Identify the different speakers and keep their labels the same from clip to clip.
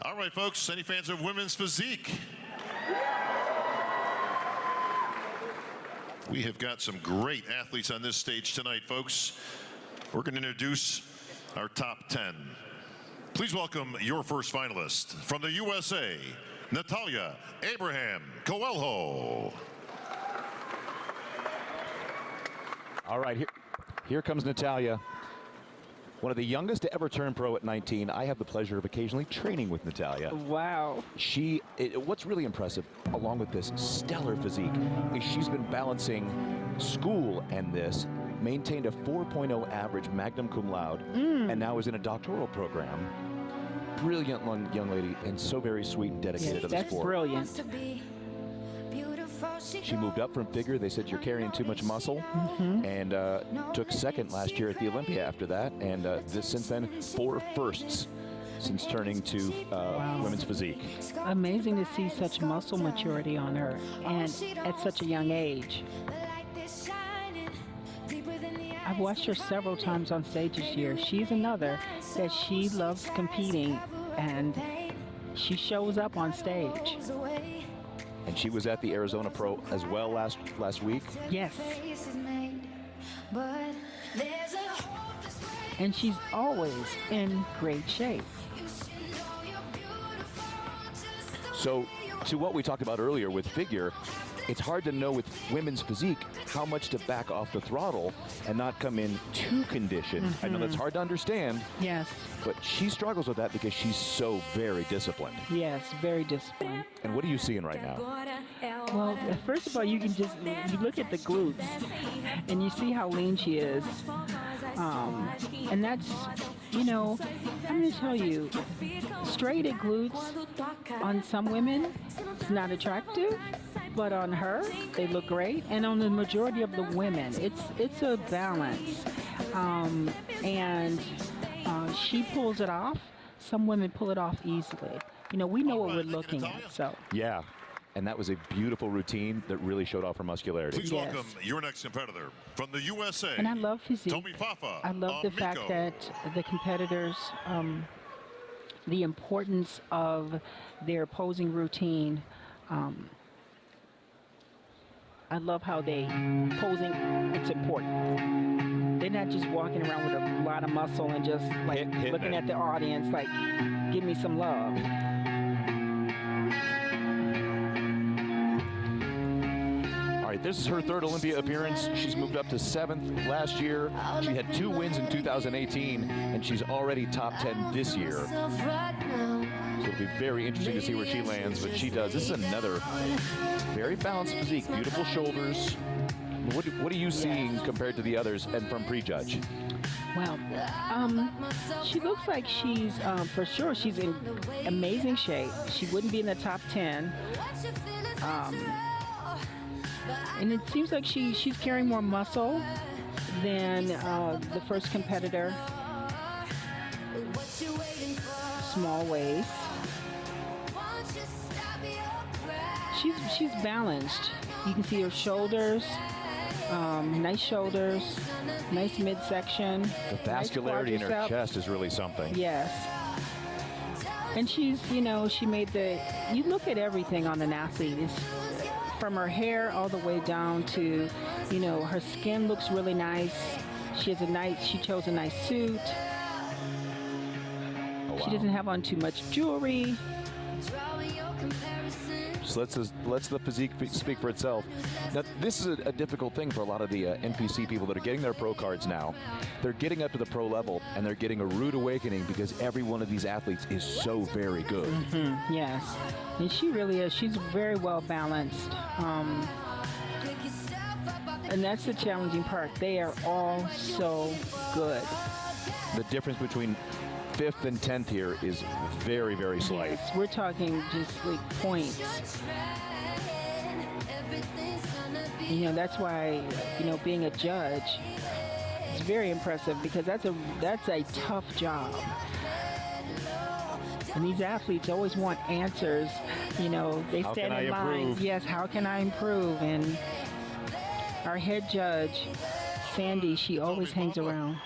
Speaker 1: All right, folks, any fans of women's physique? We have got some great athletes on this stage tonight, folks. We're going to introduce our top 10. Please welcome your first finalist from the USA, Natalia Abraham Coelho.
Speaker 2: All right, here comes Natalia. One of the youngest to ever turn pro at 19. I have the pleasure of occasionally training with Natalia.
Speaker 3: Wow.
Speaker 2: What's really impressive, along with this stellar physique, is she's been balancing school and this, maintained a 4.0 average magna cum laude, and now is in a doctoral program. Brilliant young lady, and so very sweet and dedicated to the sport.
Speaker 3: That's brilliant.
Speaker 2: She moved up from figure. They said you're carrying too much muscle, and took second last year at the Olympia after that, and since then 4 firsts since turning to women's physique.
Speaker 3: Amazing to see such muscle maturity on her, and at such a young age. I've watched her several times on stage this year. She's another that she loves competing, and she shows up on stage.
Speaker 2: And she was at the Arizona Pro as well last week.
Speaker 3: Yes. And she's always in great shape.
Speaker 2: So, to what we talked about earlier with figure, it's hard to know with women's physique how much to back off the throttle and not come in too conditioned. I know that's hard to understand.
Speaker 3: Yes.
Speaker 2: But she struggles with that because she's so very disciplined.
Speaker 3: Yes, very disciplined.
Speaker 2: And what are you seeing right now?
Speaker 3: Well, first of all, you look at the glutes and you see how lean she is. And that's, I'm going to tell you, straight glutes on some women is not attractive, but on her, they look great. And on the majority of the women, it's a balance. She pulls it off. Some women pull it off easily. We know what we're looking at. So
Speaker 2: yeah, and that was a beautiful routine that really showed off her muscularity.
Speaker 1: Please welcome your next competitor from the USA.
Speaker 3: And I love physique.
Speaker 1: Tommy Fafa.
Speaker 3: I love the fact that the competitors, the importance of their posing routine. I love how posing, it's important. They're not just walking around with a lot of muscle and just like looking at the audience like, give me some love.
Speaker 2: All right, this is her 3rd Olympia appearance. She's moved up to 7th last year. She had 2 wins in 2018, and she's already top 10 this year. So it'll be very interesting to see where she lands, but she does. This is another very balanced physique, beautiful shoulders. What are you seeing compared to the others and from prejudge?
Speaker 3: Well, she looks like she's, for sure, she's in amazing shape. She wouldn't be in the top 10. And it seems like she's carrying more muscle than the first competitor. Small waist. She's balanced. You can see her shoulders, nice shoulders, nice midsection.
Speaker 2: The vascularity in her chest is really something.
Speaker 3: Yes. And she's, she made you look at everything on an athlete. It's from her hair all the way down to, her skin looks really nice. She chose a nice suit.
Speaker 2: Oh, wow.
Speaker 3: She doesn't have on too much jewelry.
Speaker 2: So let's the physique speak for itself. Now, this is a difficult thing for a lot of the NPC people that are getting their pro cards now. They're getting up to the pro level, and they're getting a rude awakening because every one of these athletes is so very good.
Speaker 3: Yes, and she really is. She's very well balanced. And that's the challenging part. They are all so good.
Speaker 2: The difference between 5th and 10th here is very, very slight.
Speaker 3: Yes, we're talking just like points. That's why, being a judge is very impressive because that's a tough job. And these athletes always want answers. They stand in line. Yes, how can I improve? And our head judge, Sandy, she always hangs around.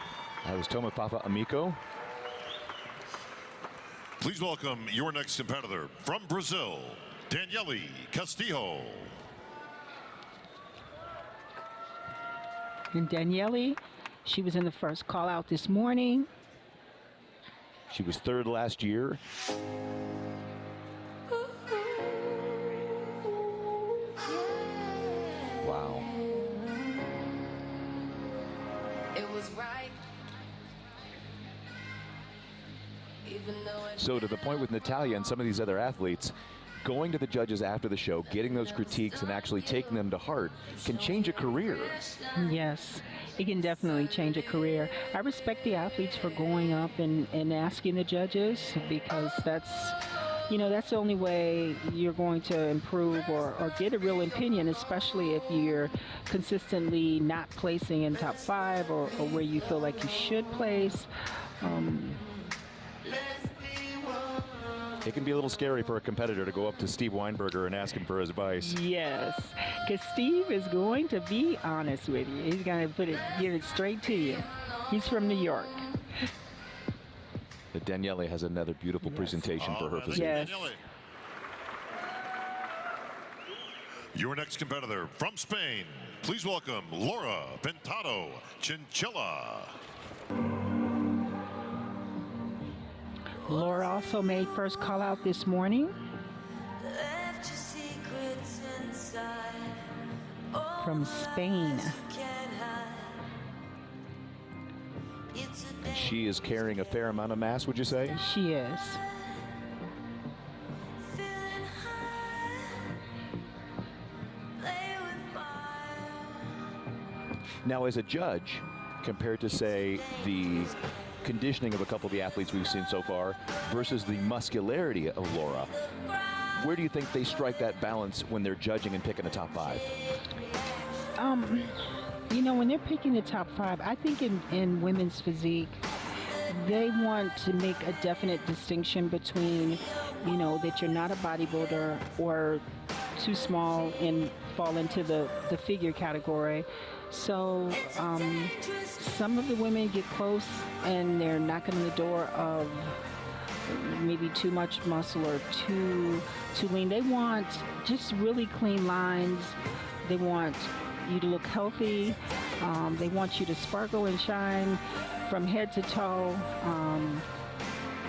Speaker 2: I was Tommy Fafa Amico.
Speaker 1: Please welcome your next competitor from Brazil, Daniele Castillo.
Speaker 3: And Daniele, she was in the first call out this morning.
Speaker 2: She was third last year. Wow.
Speaker 4: It was right. Even though
Speaker 2: So to the point with Natalia and some of these other athletes, going to the judges after the show, getting those critiques and actually taking them to heart can change a career.
Speaker 3: Yes, it can definitely change a career. I respect the athletes for going up and asking the judges, because that's, that's the only way you're going to improve or get a real opinion, especially if you're consistently not placing in top 5 or where you feel like you should place.
Speaker 2: It can be a little scary for a competitor to go up to Steve Weinberger and ask him for his advice.
Speaker 3: Yes, because Steve is going to be honest with you. He's going to give it straight to you. He's from New York.
Speaker 2: But Daniele has another beautiful presentation for her physique.
Speaker 3: Yes.
Speaker 1: Your next competitor from Spain, please welcome Laura Pintado Chinchilla.
Speaker 3: Laura also made first call out this morning from Spain.
Speaker 2: And she is carrying a fair amount of mass, would you say?
Speaker 3: She is.
Speaker 2: Now, as a judge, compared to, say, the conditioning of a couple of the athletes we've seen so far versus the muscularity of Laura, where do you think they strike that balance when they're judging and picking a top 5?
Speaker 3: When they're picking the top 5, I think in women's physique, they want to make a definite distinction between, that you're not a bodybuilder or too small and fall into the figure category. So some of the women get close and they're knocking on the door of maybe too much muscle or too lean. They want just really clean lines. They want you to look healthy. They want you to sparkle and shine from head to toe.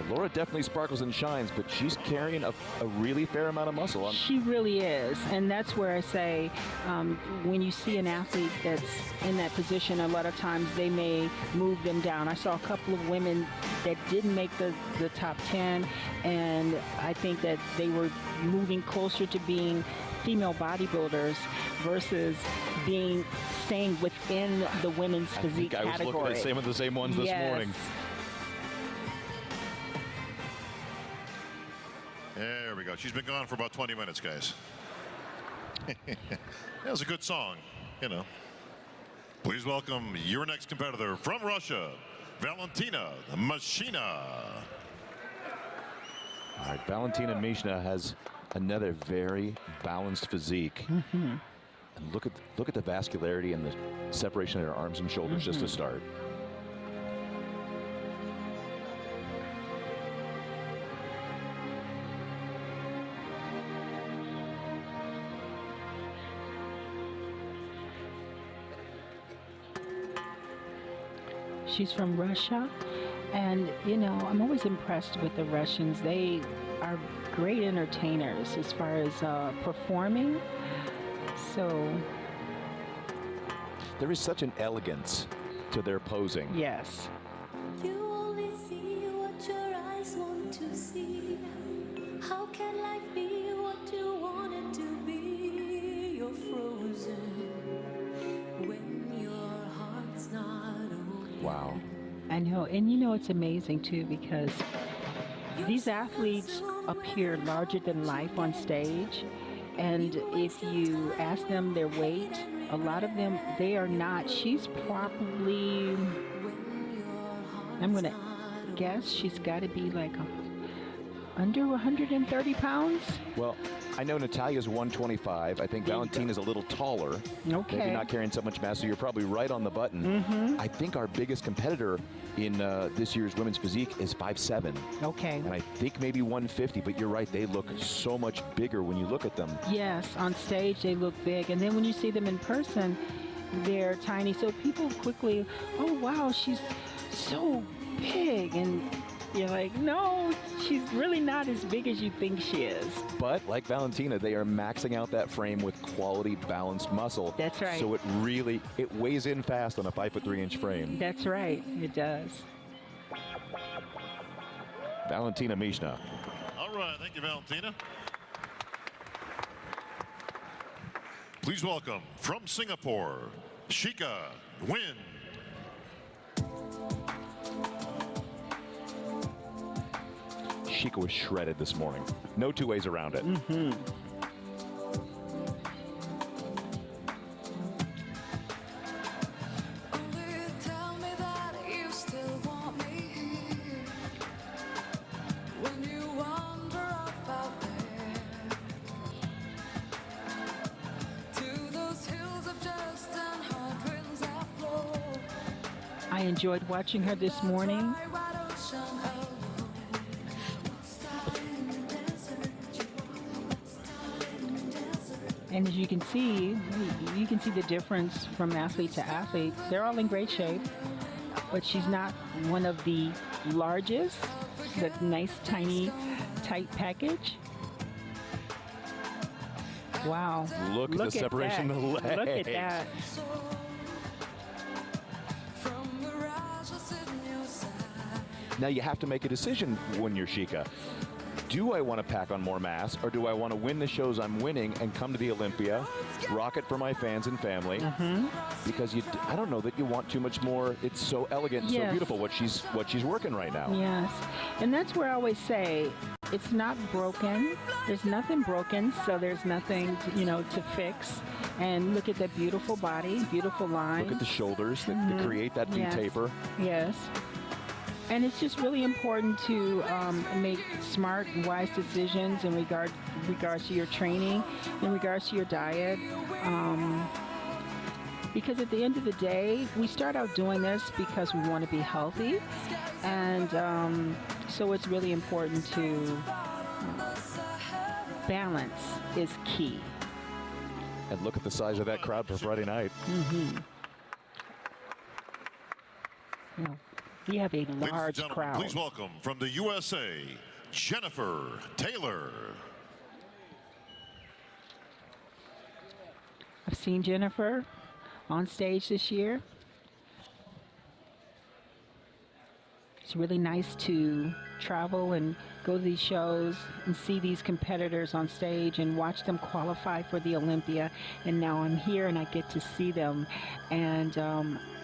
Speaker 2: Laura definitely sparkles and shines, but she's carrying a really fair amount of muscle on.
Speaker 3: She really is, and that's where I say when you see an athlete that's in that position, a lot of times they may move them down. I saw a couple of women that didn't make the top 10, and I think that they were moving closer to being female bodybuilders versus staying within the women's physique category.
Speaker 2: I was looking at some of the same ones this morning.
Speaker 1: There we go. She's been gone for about 20 minutes, guys. That was a good song, Please welcome your next competitor from Russia, Valentina Mashina.
Speaker 2: All right, Valentina Mishna has another very balanced physique. And look at the vascularity and the separation of her arms and shoulders just to start.
Speaker 3: She's from Russia, and I'm always impressed with the Russians. They are great entertainers as far as performing. So
Speaker 2: there is such an elegance to their posing.
Speaker 3: Yes.
Speaker 4: you only see what your eyes want to see. How can life be what you want it to be? You're frozen when your heart's not open.
Speaker 2: Wow.
Speaker 3: I know, and it's amazing too, because these athletes appear larger than life on stage, and if you ask them their weight, a lot of them, they are not. She's probably, I'm gonna guess she's got to be like under 130 pounds.
Speaker 2: Well, I know Natalia's 125. I think Valentina's a little taller.
Speaker 3: Okay.
Speaker 2: Maybe not carrying so much mass, so you're probably right on the button. I think our biggest competitor in this year's women's physique is 5'7".
Speaker 3: Okay.
Speaker 2: And I think maybe 150, but you're right, they look so much bigger when you look at them.
Speaker 3: Yes, on stage they look big, and then when you see them in person, they're tiny. So people quickly, oh wow, she's so big, and you're like, no, she's really not as big as you think she is.
Speaker 2: But like Valentina, they are maxing out that frame with quality balanced muscle.
Speaker 3: That's right.
Speaker 2: So it weighs in fast on a 5'3" frame.
Speaker 3: That's right, it does.
Speaker 2: Valentina Mishna.
Speaker 1: All right, thank you, Valentina. Please welcome from Singapore, Shika Nguyen.
Speaker 2: Shika was shredded this morning. No two ways around it.
Speaker 4: Tell me that you still want me here when you wander off out there to those hills of just and hard winds that blow.
Speaker 3: I enjoyed watching her this morning. And as you can see the difference from athlete to athlete. They're all in great shape, but she's not one of the largest. She's a nice, tiny, tight package. Wow.
Speaker 2: Look at the separation
Speaker 3: that.
Speaker 2: of the legs.
Speaker 3: Look at that.
Speaker 2: Now you have to make a decision when you're Shika. Do I want to pack on more mass, or do I want to win the shows I'm winning and come to the Olympia, rock it for my fans and family? Because I don't know that you want too much more. It's so elegant and so
Speaker 3: Yes.
Speaker 2: beautiful what she's working right now.
Speaker 3: Yes. And that's where I always say, it's not broken. There's nothing broken, so there's nothing, to fix. And look at that beautiful body, beautiful line.
Speaker 2: Look at the shoulders that create that V
Speaker 3: Yes.
Speaker 2: taper.
Speaker 3: Yes. And it's just really important to make smart, wise decisions in regards to your training, in regards to your diet. Because at the end of the day, we start out doing this because we want to be healthy. And so it's really important to balance is key.
Speaker 2: And look at the size of that crowd for Friday night.
Speaker 3: We have a
Speaker 1: Ladies and
Speaker 3: large
Speaker 1: gentlemen,
Speaker 3: crowd.
Speaker 1: please welcome from the USA, Jennifer Taylor.
Speaker 3: I've seen Jennifer on stage this year. It's really nice to travel and go to these shows and see these competitors on stage and watch them qualify for the Olympia. And now I'm here and I get to see them. And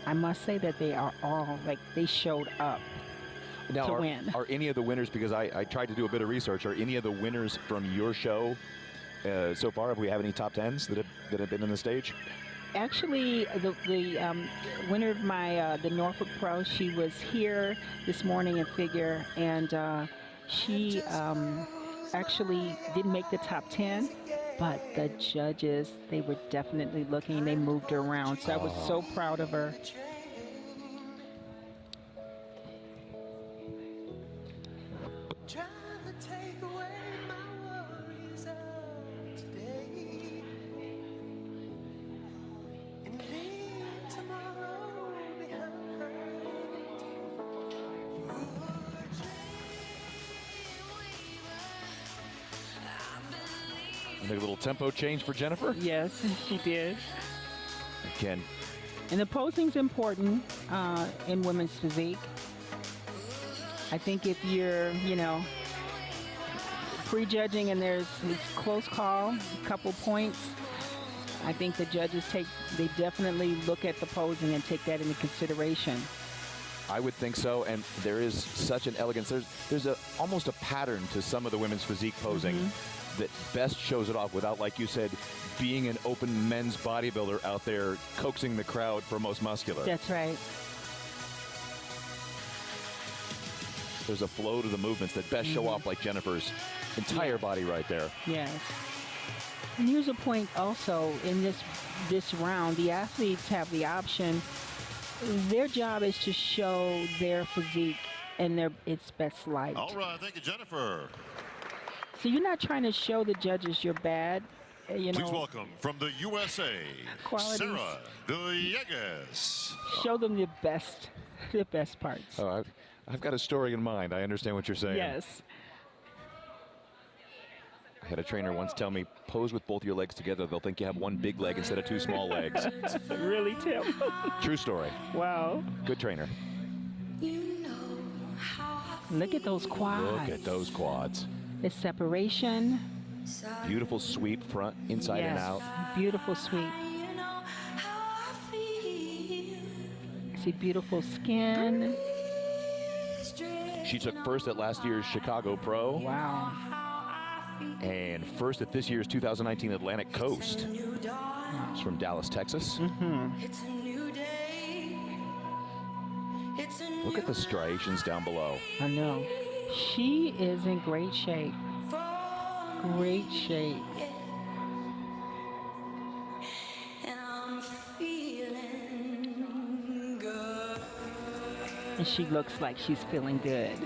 Speaker 3: I must say that they are all, they showed up
Speaker 2: Now,
Speaker 3: to
Speaker 2: are,
Speaker 3: win.
Speaker 2: are any of the winners, because I tried to do a bit of research, are any of the winners from your show so far? Have we have any top 10s that have been on the stage?
Speaker 3: Actually, the winner of my the Norfolk Pro, she was here this morning in figure, and she actually didn't make the top 10, but the judges, they were definitely looking. They moved her around, so I was so proud of her.
Speaker 2: Make a little tempo change for Jennifer.
Speaker 3: Yes, she did.
Speaker 2: Again,
Speaker 3: And the posing's important in women's physique. I think if you're, prejudging and there's this close call, a couple points, I think the judges they definitely look at the posing and take that into consideration.
Speaker 2: I would think so, and there is such an elegance. There's almost a pattern to some of the women's physique posing that best shows it off without, like you said, being an open men's bodybuilder out there coaxing the crowd for most muscular.
Speaker 3: That's right.
Speaker 2: There's a flow to the movements that best show off like Jennifer's entire body right there.
Speaker 3: Yes. And here's a point also in this round, the athletes have the option. Their job is to show their physique and its best light.
Speaker 1: All right, thank you, Jennifer.
Speaker 3: So you're not trying to show the judges you're bad. You know,
Speaker 1: Please welcome from the USA,
Speaker 3: Qualities.
Speaker 1: Sarah Villegas.
Speaker 3: show them the best parts.
Speaker 2: Oh, I've got a story in mind. I understand what you're saying.
Speaker 3: Yes.
Speaker 2: I had a trainer once tell me, pose with both your legs together. They'll think you have one big leg instead of two small legs.
Speaker 3: Really, Tim?
Speaker 2: True story.
Speaker 3: Wow.
Speaker 2: Good trainer.
Speaker 3: Look at those quads.
Speaker 2: Look at those quads.
Speaker 3: The separation.
Speaker 2: Beautiful sweep front, inside and out.
Speaker 3: Beautiful sweep. See beautiful skin.
Speaker 2: She took first at last year's Chicago Pro.
Speaker 3: Wow.
Speaker 2: And first at this year's 2019 Atlantic Coast. She's from Dallas, Texas. Look at the striations down below.
Speaker 3: I know. She is in great shape. Great shape. And she looks like she's feeling good.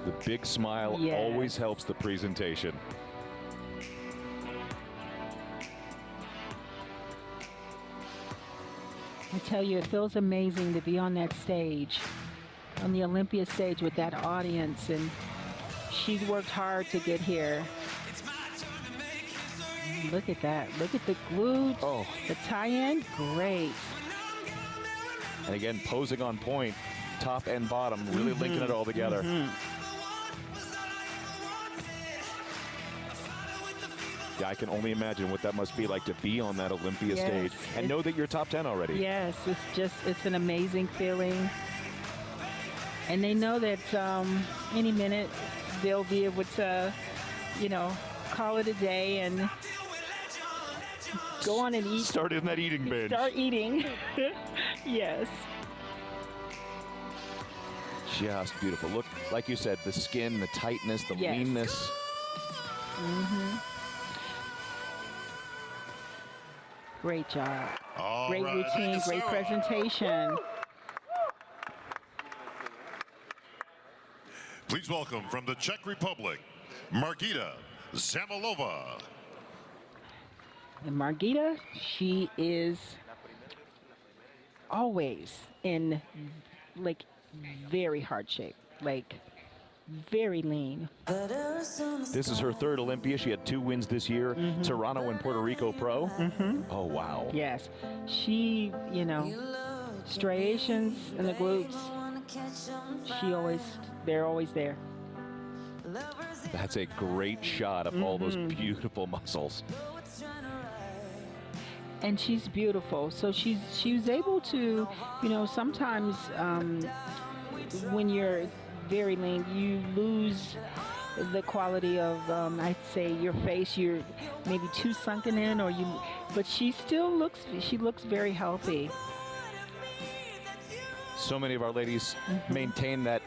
Speaker 2: The big smile always helps the presentation.
Speaker 3: I tell you, it feels amazing to be on that stage, on the Olympia stage with that audience, and she's worked hard to get here. Look at that. Look at the glutes.
Speaker 2: Oh.
Speaker 3: The tie-in, great.
Speaker 2: And again, posing on point, top and bottom, really linking it all together. Yeah, I can only imagine what that must be like to be on that Olympia stage and know that you're top 10 already.
Speaker 3: Yes, it's an amazing feeling. And they know that any minute they'll be able to, call it a day and go on and eat.
Speaker 2: Start in that eating binge.
Speaker 3: Start eating. Yes.
Speaker 2: Just beautiful. Look, like you said, the skin, the tightness, the leanness.
Speaker 3: Great job.
Speaker 1: All
Speaker 3: Great
Speaker 1: right,
Speaker 3: routine,
Speaker 1: thank you,
Speaker 3: great
Speaker 1: Sarah.
Speaker 3: presentation.
Speaker 1: Please welcome from the Czech Republic, Margita Zamilova.
Speaker 3: And Margita, she is always in very hard shape, very lean.
Speaker 2: This is her third Olympia. She had 2 wins this year, Toronto and Puerto Rico Pro. Oh, wow.
Speaker 3: Yes, she, striations in the glutes, they're always there.
Speaker 2: That's a great shot of all those beautiful muscles.
Speaker 3: And she's beautiful, so she was able to, sometimes when you're very lean, you lose the quality of, I'd say, your face. You're maybe too sunken in, but she looks very healthy.
Speaker 2: So many of our ladies maintain that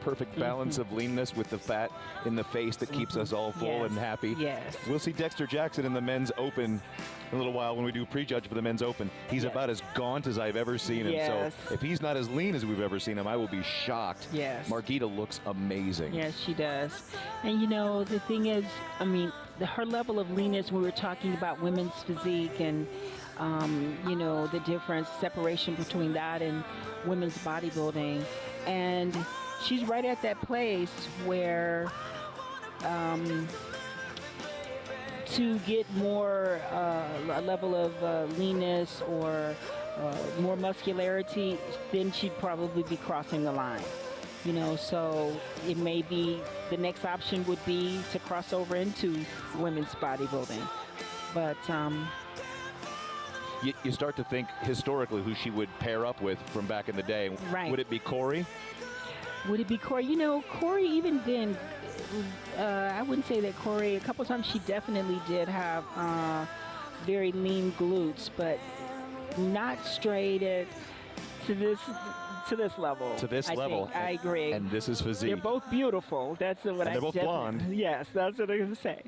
Speaker 2: perfect balance of leanness with the fat in the face that keeps us all full and happy.
Speaker 3: Yes.
Speaker 2: We'll see Dexter Jackson in the men's open in a little while when we do prejudge for the men's open. He's about as gaunt as I've ever seen him.
Speaker 3: Yes.
Speaker 2: So if he's not as lean as we've ever seen him, I will be shocked.
Speaker 3: Yes.
Speaker 2: Margita looks amazing.
Speaker 3: Yes, she does. And the thing is, her level of leanness, we were talking about women's physique and, the difference, separation between that and women's bodybuilding. And she's right at that place where to get more a level of leanness or more muscularity, then she'd probably be crossing the line. So it may be the next option would be to cross over into women's bodybuilding. But
Speaker 2: you start to think historically who she would pair up with from back in the day.
Speaker 3: Right.
Speaker 2: Would it be Corey?
Speaker 3: Would it be Corey? Corey, even then, I wouldn't say that Corey, a couple times she definitely did have very lean glutes, but not straight to to this level.
Speaker 2: To this
Speaker 3: I
Speaker 2: level.
Speaker 3: think. I agree.
Speaker 2: And this is
Speaker 3: They're
Speaker 2: Physique.
Speaker 3: both beautiful. That's what
Speaker 2: And they're both blonde.
Speaker 3: Yes, that's what I'm going to say.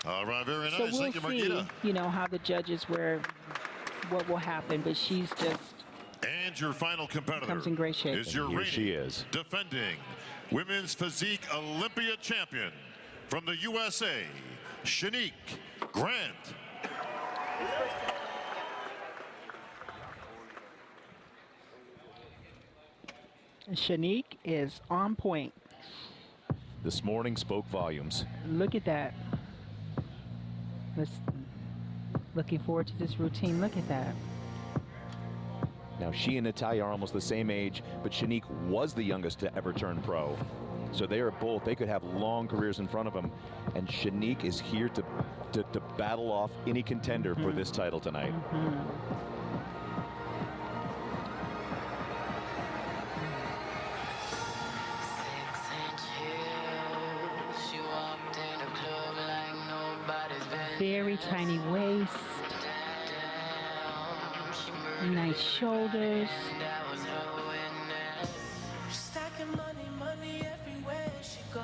Speaker 1: All right, very nice.
Speaker 3: So we'll
Speaker 1: Thank you,
Speaker 3: see,
Speaker 1: Margita.
Speaker 3: you know, how the judges what will happen, but she's just
Speaker 1: And your final competitor
Speaker 3: comes in great shape.
Speaker 1: is your
Speaker 2: Here she
Speaker 1: reigning,
Speaker 2: is.
Speaker 1: defending Women's Physique Olympia champion from the USA, Shanique Grant.
Speaker 3: Shanique is on point.
Speaker 2: This morning spoke volumes.
Speaker 3: Look at that. Looking forward to this routine. Look at that.
Speaker 2: Now, she and Natalia are almost the same age, but Shanique was the youngest to ever turn pro. So they are both, they could have long careers in front of them. And Shanique is here to battle off any contender for this title tonight.
Speaker 3: Very tiny waist. Nice shoulders.
Speaker 5: Stacking money, money everywhere she goes.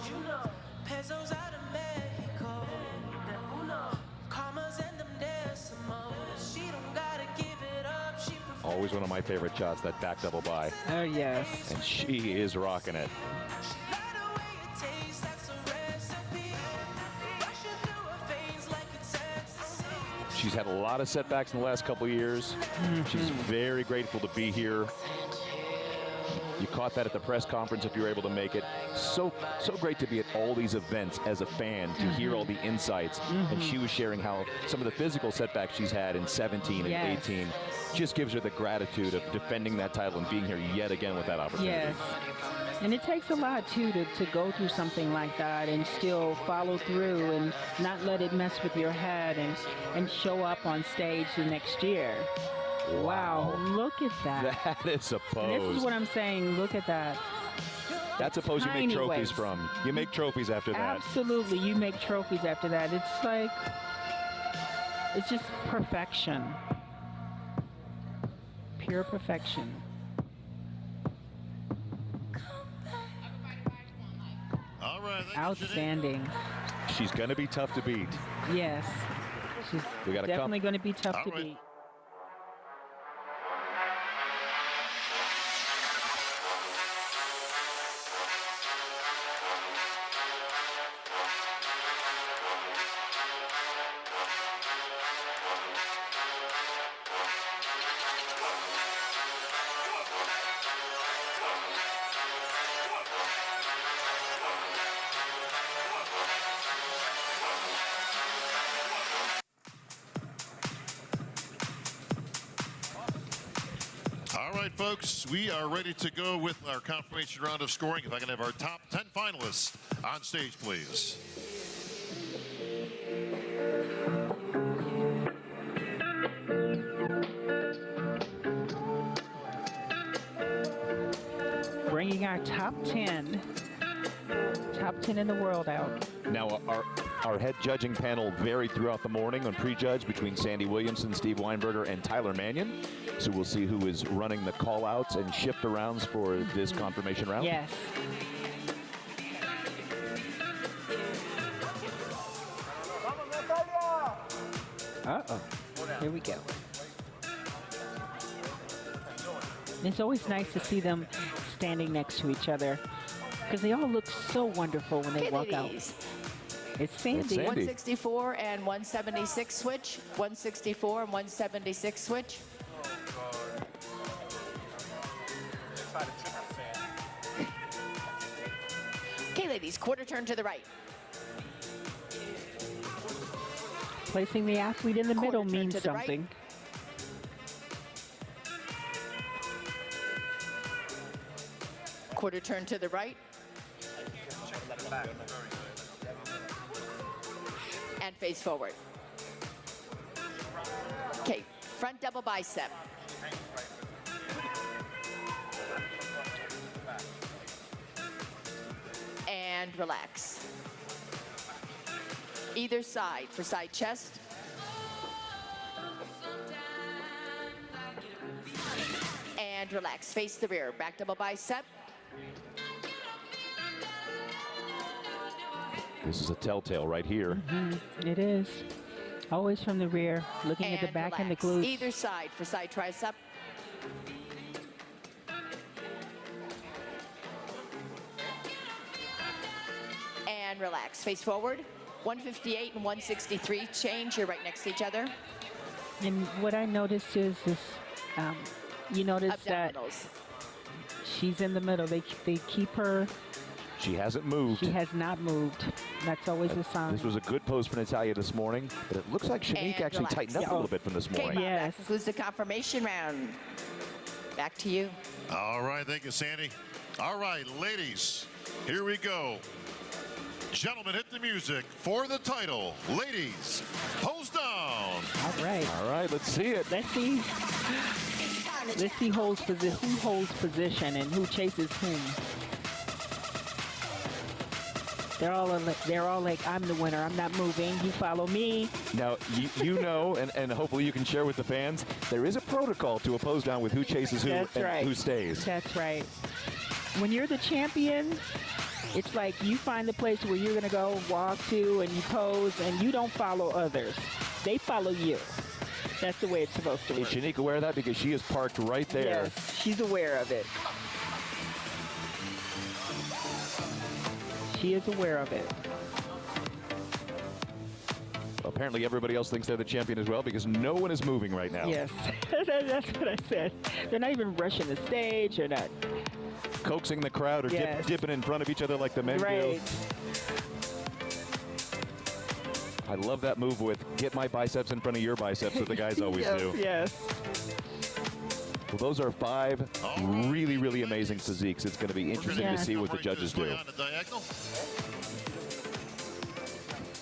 Speaker 5: You know, pesos out of Mexico. Commas and them decimals. She don't gotta give it up. She
Speaker 2: Always one of my favorite shots, that back double by.
Speaker 3: Oh, yes.
Speaker 2: And she is rocking it.
Speaker 5: like the way it tastes. That's a recipe. Rushing through her veins like it's ecstasy.
Speaker 2: She's had a lot of setbacks in the last couple of years. She's very grateful to be here. You caught that at the press conference if you were able to make it. So great to be at all these events as a fan, to hear all the insights. And she was sharing how some of the physical setbacks she's had in 17 and
Speaker 3: Yes.
Speaker 2: 18 just gives her the gratitude of defending that title and being here yet again with that opportunity.
Speaker 3: Yes. And it takes a lot, too, to go through something like that and still follow through and not let it mess with your head and show up on stage the next year. Wow, look at that.
Speaker 2: That is a
Speaker 3: And this is
Speaker 2: pose.
Speaker 3: what I'm saying. Look at that.
Speaker 2: That's a pose you make
Speaker 3: Tiny
Speaker 2: trophies
Speaker 3: waist.
Speaker 2: from. You make trophies after that.
Speaker 3: Absolutely, you make trophies after that. It's like, it's just perfection. Pure perfection.
Speaker 1: All right, thank you, Shanique.
Speaker 3: Outstanding.
Speaker 2: She's going to be tough to beat.
Speaker 3: Yes. She's
Speaker 2: We got a
Speaker 3: definitely going to be tough to
Speaker 1: All right.
Speaker 3: beat.
Speaker 1: All right, folks, we are ready to go with our confirmation round of scoring. If I can have our top 10 finalists on stage, please.
Speaker 3: Bringing our top 10 in the world out.
Speaker 2: Now, our head judging panel varied throughout the morning on prejudge between Sandy Williamson, Steve Weinberger, and Tyler Mannion. So we'll see who is running the call-outs and shift arounds for this confirmation round.
Speaker 3: Yes. Uh-oh. Here we go. It's always nice to see them standing next to each other because they all look so wonderful when they
Speaker 6: Okay,
Speaker 3: walk out.
Speaker 6: ladies.
Speaker 3: It's Sandy.
Speaker 2: Sandy.
Speaker 6: 164 and 176 switch. 164 and 176 switch. Okay, ladies, quarter turn to the right.
Speaker 3: Placing the athlete in the middle
Speaker 6: Quarter turn
Speaker 3: means
Speaker 6: to the right.
Speaker 3: something.
Speaker 6: Quarter turn to the right. And face forward. Okay, front double bicep. And relax. Either side for side chest. relax. Face the rear. Back double bicep.
Speaker 2: This is a telltale right here.
Speaker 3: It is. Always from the rear, looking at the back and the
Speaker 6: relax.
Speaker 3: glutes.
Speaker 6: Either side for side tricep. And relax. Face forward. 158 and 163. Change. You're right next to each other.
Speaker 3: And what I noticed is you notice that
Speaker 6: Abdominals.
Speaker 3: she's in the middle. They keep her.
Speaker 2: She hasn't moved.
Speaker 3: She has not moved. That's always a sign.
Speaker 2: This was a good pose for Natalia this morning, but it looks like Shanique
Speaker 6: And
Speaker 2: actually
Speaker 6: relax.
Speaker 2: tightened up a little bit from this
Speaker 6: Okay,
Speaker 2: morning.
Speaker 6: Bob,
Speaker 3: Yes.
Speaker 6: that concludes the confirmation round. Back to you.
Speaker 1: All right, thank you, Sandy. All right, ladies, here we go. Gentlemen, hit the music for the title. Ladies, pose down.
Speaker 3: All right.
Speaker 2: All right, let's see it.
Speaker 3: Let's see. Let's see who holds position and who chases whom. They're all like, I'm the winner. I'm not moving. You follow me.
Speaker 2: Now, you know, and hopefully you can share with the fans, there is a protocol to a pose down with who chases who
Speaker 3: That's
Speaker 2: and
Speaker 3: right.
Speaker 2: who stays.
Speaker 3: That's right. When you're the champion, it's like you find the place where you're going to go walk to and you pose and you don't follow others. They follow you. That's the way it's supposed to
Speaker 2: Is
Speaker 3: work.
Speaker 2: Shanique aware of that? Because she is parked right there.
Speaker 3: Yes, she's aware of it. She is aware of it.
Speaker 2: Apparently everybody else thinks they're the champion as well because no one is moving right now.
Speaker 3: Yes, that's what I said. They're not even rushing the stage or not.
Speaker 2: Coaxing the crowd or
Speaker 3: Yes.
Speaker 2: dipping in front of each other like the men
Speaker 3: Right.
Speaker 2: do. I love that move with get my biceps in front of your biceps that the guys always
Speaker 3: Yes,
Speaker 2: do.
Speaker 3: yes.
Speaker 2: Well, those are 5 really, really amazing physiques. It's going to be interesting
Speaker 3: Yeah.
Speaker 2: to see what the judges do.
Speaker 1: On the diagonal.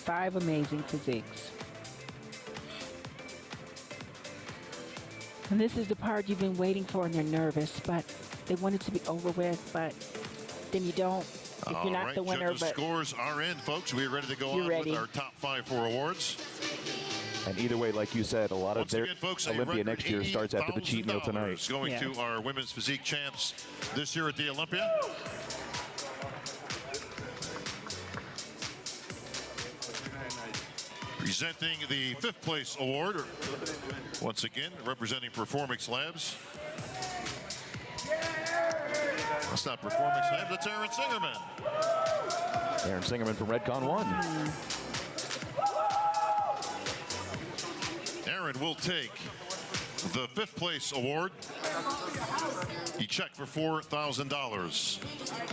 Speaker 3: 5 amazing physiques. And this is the part you've been waiting for and you're nervous, but they want it to be over with, but then you don't if you're not the winner.
Speaker 1: Judges'
Speaker 3: But
Speaker 1: scores are in, folks. We're ready to go
Speaker 3: You're
Speaker 1: on
Speaker 3: ready.
Speaker 1: with our top 5 for awards.
Speaker 2: And either way, like you said, a lot of
Speaker 1: Once
Speaker 2: their
Speaker 1: again, folks, a
Speaker 2: Olympia
Speaker 1: record
Speaker 2: next year starts after the cheat meal tonight.
Speaker 1: $80,000 going
Speaker 3: Yeah.
Speaker 1: to our women's physique champs this year at the Olympia. Presenting the 5th place award, once again representing Performix Labs. That's not Performix Labs, that's Aaron Singerman.
Speaker 2: Aaron Singerman from Redcon 1.
Speaker 1: Aaron will take the 5th place award. He checked for $4,000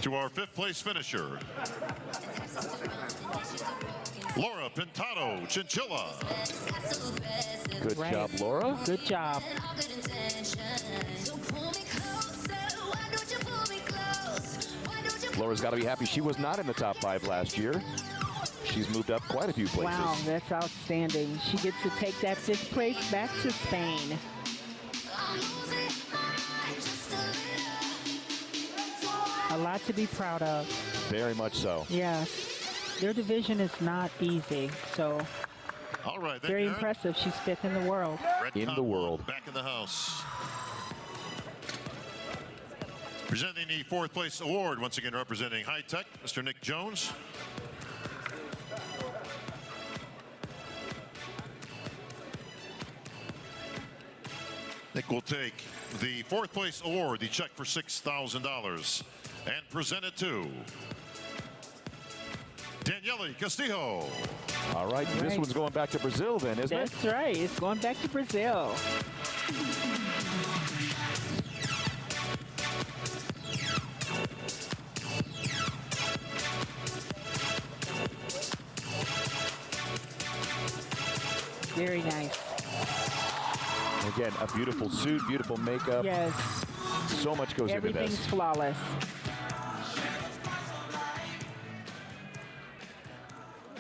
Speaker 1: to our 5th place finisher, Laura Pintado Chinchilla.
Speaker 2: Good
Speaker 3: Right.
Speaker 2: job, Laura.
Speaker 3: good job.
Speaker 2: Laura's got to be happy she was not in the top 5 last year. She's moved up quite a few places.
Speaker 3: Wow, that's outstanding. She gets to take that 5th place back to Spain. A lot to be proud of.
Speaker 2: Very much so.
Speaker 3: Yes. Their division is not easy, so
Speaker 1: All right, thank
Speaker 3: very
Speaker 1: you, Aaron.
Speaker 3: impressive. She's 5th in the world.
Speaker 2: In the world.
Speaker 1: Back in the house. Presenting the 4th place award, once again representing High Tech, Mr. Nick Jones. Nick will take the 4th place award, the check for $6,000, and present it to Daniele Castillo.
Speaker 2: All right, this
Speaker 3: Right.
Speaker 2: one's going back to Brazil then, isn't it?
Speaker 3: That's right. It's going back to Brazil. Very nice.
Speaker 2: Again, a beautiful suit, beautiful makeup.
Speaker 3: Yes.
Speaker 2: So much goes into
Speaker 3: Everything's
Speaker 2: this.
Speaker 3: flawless.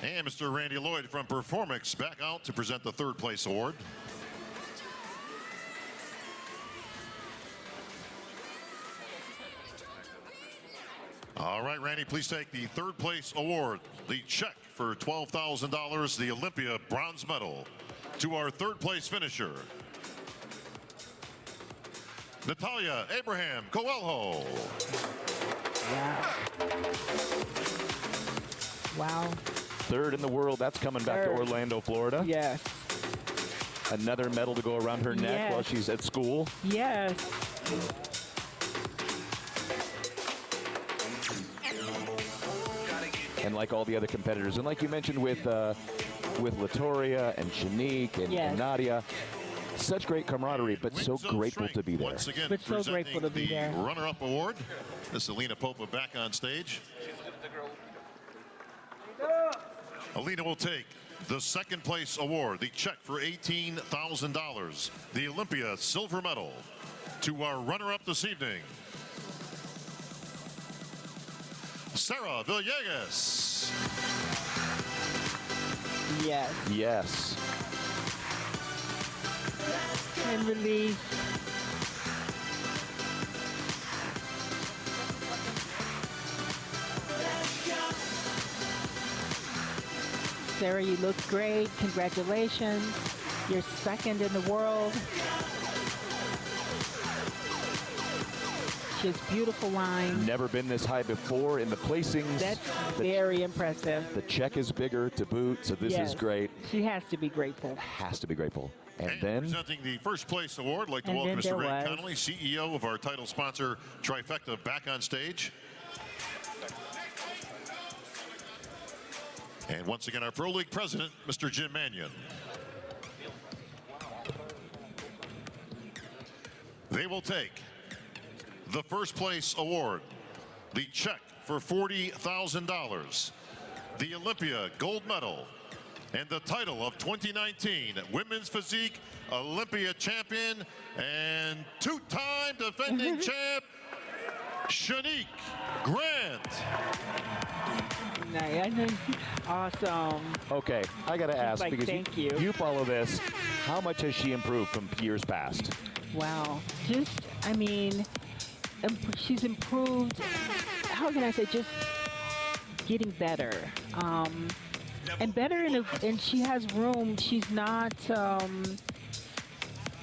Speaker 1: And Mr. Randy Lloyd from Performix back out to present the 3rd place award. All right, Randy, please take the 3rd place award, the check for $12,000, the Olympia bronze medal, to our 3rd place finisher, Natalia Abraham Coelho.
Speaker 3: Wow.
Speaker 2: Third in the world. That's coming back to
Speaker 3: Third.
Speaker 2: Orlando, Florida.
Speaker 3: Yes.
Speaker 2: Another medal to go around her neck while
Speaker 3: Yes.
Speaker 2: she's at school.
Speaker 3: Yes.
Speaker 2: And like all the other competitors, and like you mentioned with Latoria and Shanique and,
Speaker 3: Yes.
Speaker 2: and Nadia, such great camaraderie, but so
Speaker 1: Wins of
Speaker 2: grateful
Speaker 1: strength.
Speaker 2: to be there.
Speaker 1: Once again,
Speaker 3: But so
Speaker 1: presenting
Speaker 3: grateful to be
Speaker 1: the
Speaker 3: there.
Speaker 1: runner-up award. This is Alina Popa back on stage. Alina will take the second place award, the check for $18,000, the Olympia silver medal, to our runner-up this evening, Sarah Villegas.
Speaker 3: Yes.
Speaker 2: Yes.
Speaker 3: And release. Sarah, you look great. Congratulations. You're second in the world. She has beautiful lines.
Speaker 2: Never been this high before in the placings.
Speaker 3: That's
Speaker 2: the,
Speaker 3: very impressive.
Speaker 2: the check is bigger to boot, so this
Speaker 3: Yes.
Speaker 2: is great.
Speaker 3: She has to be grateful.
Speaker 2: Has to be grateful. And
Speaker 1: And
Speaker 2: then
Speaker 1: presenting the first place award, I'd like to
Speaker 3: And
Speaker 1: welcome
Speaker 3: then
Speaker 1: Mr.
Speaker 3: there
Speaker 1: Ray
Speaker 3: was-
Speaker 1: Connolly, CEO of our title sponsor, Trifecta, back on stage. And once again, our Pro League president, Mr. Jim Mannion. They will take the first place award, the check for $40,000, the Olympia gold medal, and the title of 2019 Women's Physique Olympia champion and two-time defending champ, Shanique Grant.
Speaker 3: Awesome.
Speaker 2: okay, I got to ask
Speaker 3: like,
Speaker 2: because
Speaker 3: "Thank you."
Speaker 2: you follow this. How much has she improved from years past?
Speaker 3: Wow. Just, I mean, she's improved. How can I say? Just getting better. And better and she has room. She's not,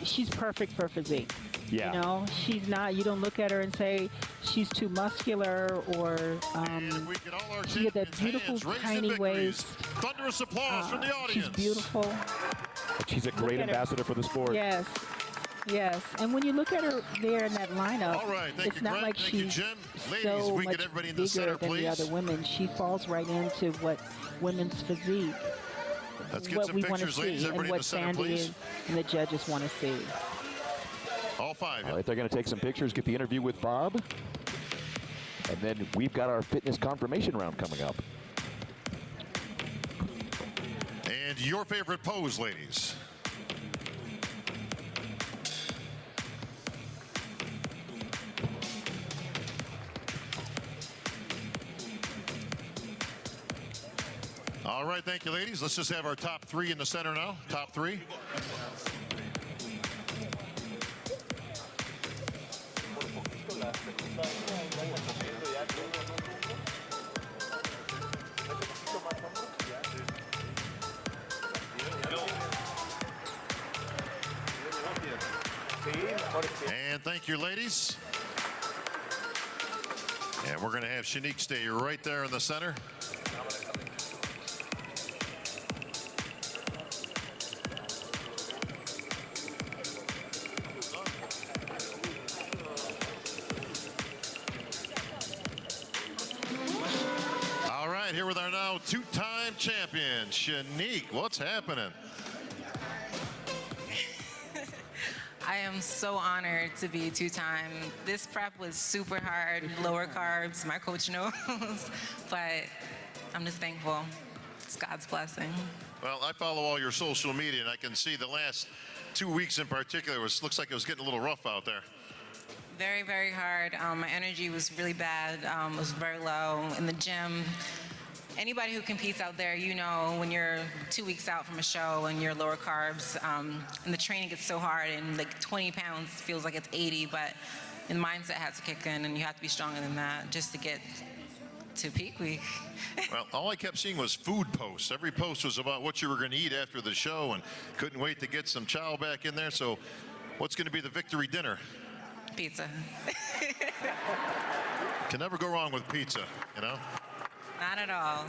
Speaker 3: she's perfect for physique.
Speaker 2: Yeah.
Speaker 3: You know, she's not, you don't look at her and say she's too muscular or
Speaker 1: And we get all our
Speaker 3: she had that
Speaker 1: champions'
Speaker 3: beautiful
Speaker 1: hands raised in
Speaker 3: tiny
Speaker 1: victories.
Speaker 3: waist.
Speaker 1: Thunderous applause from the
Speaker 3: She's
Speaker 1: audience.
Speaker 3: beautiful.
Speaker 2: She's a great
Speaker 3: at her.
Speaker 2: ambassador for the sport.
Speaker 3: Yes. Yes. And when you look at her there in that lineup,
Speaker 1: All right, thank
Speaker 3: it's
Speaker 1: you,
Speaker 3: not
Speaker 1: Grant.
Speaker 3: like
Speaker 1: Thank you,
Speaker 3: she's
Speaker 1: Jim. Ladies,
Speaker 3: so
Speaker 1: we get
Speaker 3: much
Speaker 1: everybody in the
Speaker 3: bigger
Speaker 1: center,
Speaker 3: than the
Speaker 1: please.
Speaker 3: other women. She falls right into what women's physique,
Speaker 1: Let's get
Speaker 3: what
Speaker 1: some
Speaker 3: we want to
Speaker 1: pictures, ladies.
Speaker 3: see, and
Speaker 1: Everybody in the
Speaker 3: what
Speaker 1: center,
Speaker 3: Sandy
Speaker 1: please.
Speaker 3: and the judges want to see.
Speaker 1: All five.
Speaker 2: All right, they're going to take some pictures, get the interview with Bob. And then we've got our fitness confirmation round coming up.
Speaker 1: And your favorite pose, ladies. All right, thank you, ladies. Let's just have our top three in the center now. Top three. And thank you, ladies. And we're going to have Shanique stay right there in the center. All right, here with our now two-time champion, Shanique. What's happening?
Speaker 7: I am so honored to be two-time. This prep was super hard, lower carbs, my coach knows, but I'm just thankful. It's God's blessing.
Speaker 1: Well, I follow all your social media, and I can see the last 2 weeks in particular, looks like it was getting a little rough out there.
Speaker 7: Very, very hard. My energy was really bad, was very low in the gym. Anybody who competes out there, you know, when you're 2 weeks out from a show and you're lower carbs, and the training gets so hard, and like 20 pounds feels like it's 80, but the mindset has to kick in, and you have to be stronger than that just to get to peak week.
Speaker 1: Well, all I kept seeing was food posts. Every post was about what you were going to eat after the show, and couldn't wait to get some chow back in there. So what's going to be the victory dinner?
Speaker 7: Pizza.
Speaker 1: Can never go wrong with pizza, you know?
Speaker 7: Not at all.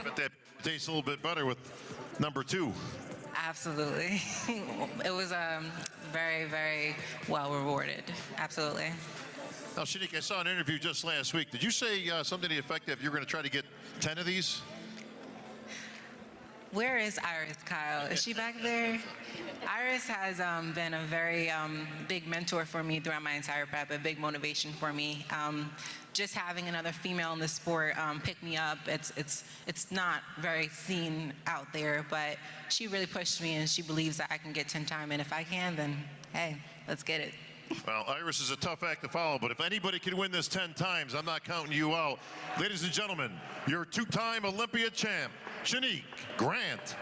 Speaker 1: But that tastes a little bit better with number 2.
Speaker 7: Absolutely. It was very, very well rewarded. Absolutely.
Speaker 1: Now, Shanique, I saw an interview just last week. Did you say something to the effect that you're going to try to get 10 of these?
Speaker 7: Where is Iris, Kyle? Is she back there? Iris has been a very big mentor for me throughout my entire prep, a big motivation for me. Just having another female in the sport pick me up, it's not very seen out there, but she really pushed me and she believes that I can get 10 time, and if I can, then hey, let's get it.
Speaker 1: Well, Iris is a tough act to follow, but if anybody can win this 10 times, I'm not counting you out. Ladies and gentlemen, your 2-time Olympia champ, Shanique Grant.